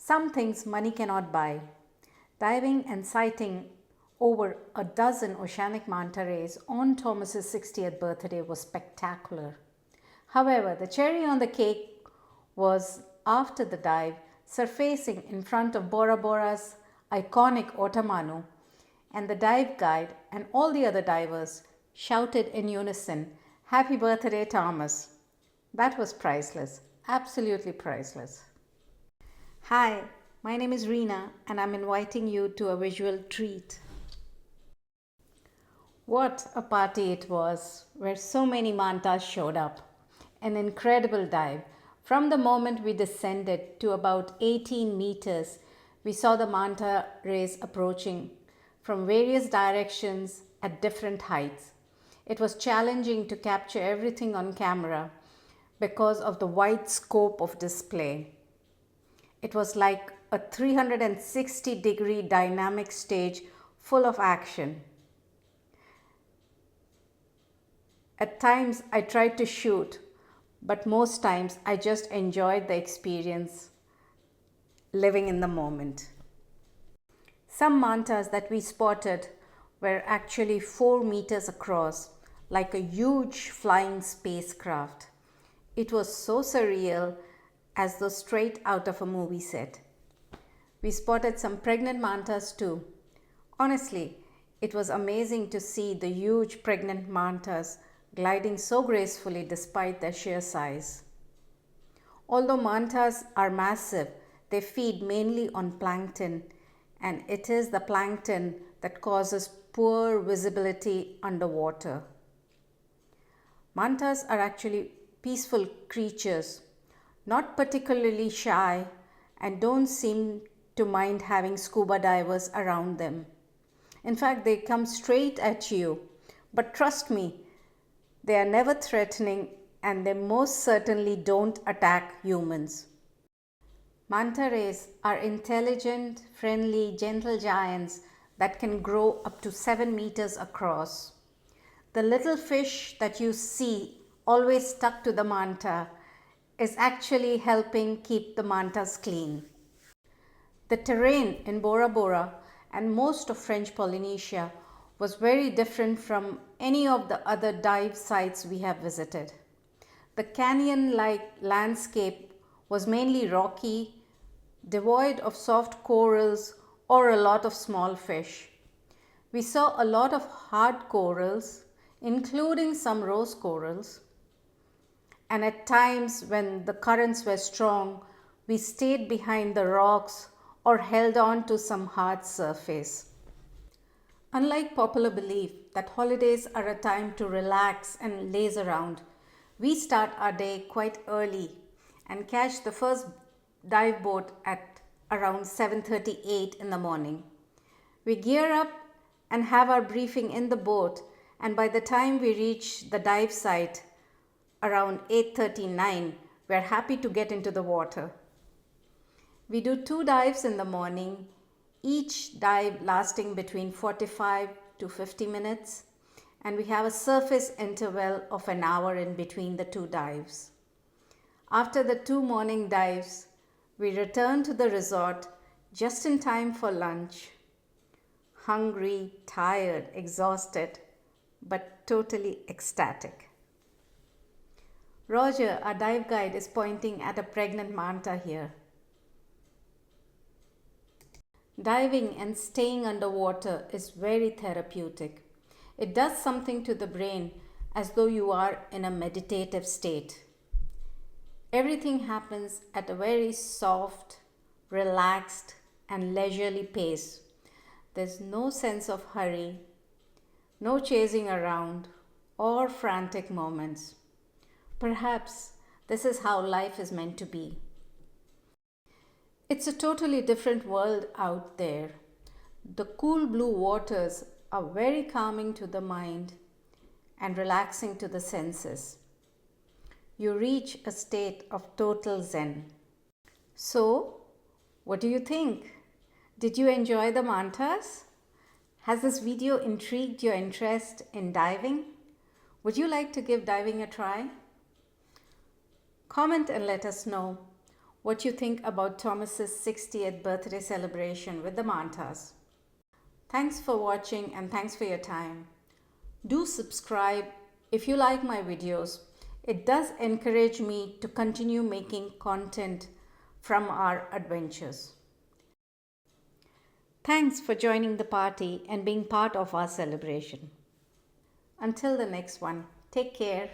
Some things money cannot buy. Diving and sighting over a dozen oceanic manta rays on Thomas's 60th birthday was spectacular. However, the cherry on the cake was after the dive, surfacing in front of Bora Bora's iconic Otamanu, and the dive guide and all the other divers shouted in unison, "Happy birthday, Thomas." That was priceless, absolutely priceless. Hi, my name is Reena and I'm inviting you to a visual treat. What a party it was, where so many mantas showed up. An incredible dive. From the moment we descended to about 18 meters, we saw the manta rays approaching from various directions at different heights. It was challenging to capture everything on camera because of the wide scope of display. It was like a 360-degree dynamic stage full of action. At times I tried to shoot, but most times I just enjoyed the experience, living in the moment. Some mantas that we spotted were actually 4 meters across, like a huge flying spacecraft. It was so surreal, as though straight out of a movie set. We spotted some pregnant mantas too. Honestly, it was amazing to see the huge pregnant mantas gliding so gracefully despite their sheer size. Although mantas are massive, they feed mainly on plankton, and it is the plankton that causes poor visibility underwater. Mantas are actually peaceful creatures, not particularly shy, and don't seem to mind having scuba divers around them. In fact, they come straight at you, but trust me, they are never threatening and they most certainly don't attack humans. Manta rays are intelligent, friendly, gentle giants that can grow up to 7 meters across. The little fish that you see always stuck to the manta is actually helping keep the mantas clean. The terrain in Bora Bora and most of French Polynesia was very different from any of the other dive sites we have visited. The canyon-like landscape was mainly rocky, devoid of soft corals or a lot of small fish. We saw a lot of hard corals, including some rose corals, and at times when the currents were strong, we stayed behind the rocks or held on to some hard surface. Unlike popular belief that holidays are a time to relax and laze around, we start our day quite early and catch the first dive boat at around 7:38 in the morning. We gear up and have our briefing in the boat, and by the time we reach the dive site around 8:39, we are happy to get into the water. We do 2 dives in the morning, each dive lasting between 45 to 50 minutes, and we have a surface interval of an hour in between the 2 dives. After the 2 morning dives, we return to the resort just in time for lunch. Hungry, tired, exhausted, but totally ecstatic. Roger, our dive guide, is pointing at a pregnant manta here. Diving and staying underwater is very therapeutic. It does something to the brain as though you are in a meditative state. Everything happens at a very soft, relaxed, and leisurely pace. There's no sense of hurry, no chasing around, or frantic moments. Perhaps this is how life is meant to be. It's a totally different world out there. The cool blue waters are very calming to the mind and relaxing to the senses. You reach a state of total zen. So, what do you think? Did you enjoy the mantas? Has this video intrigued your interest in diving? Would you like to give diving a try? Comment and let us know. what you think about Thomas's 60th birthday celebration with the Mantas. Thanks for watching and thanks for your time. Do subscribe if you like my videos. It does encourage me to continue making content from our adventures. Thanks for joining the party and being part of our celebration. Until the next one, take care.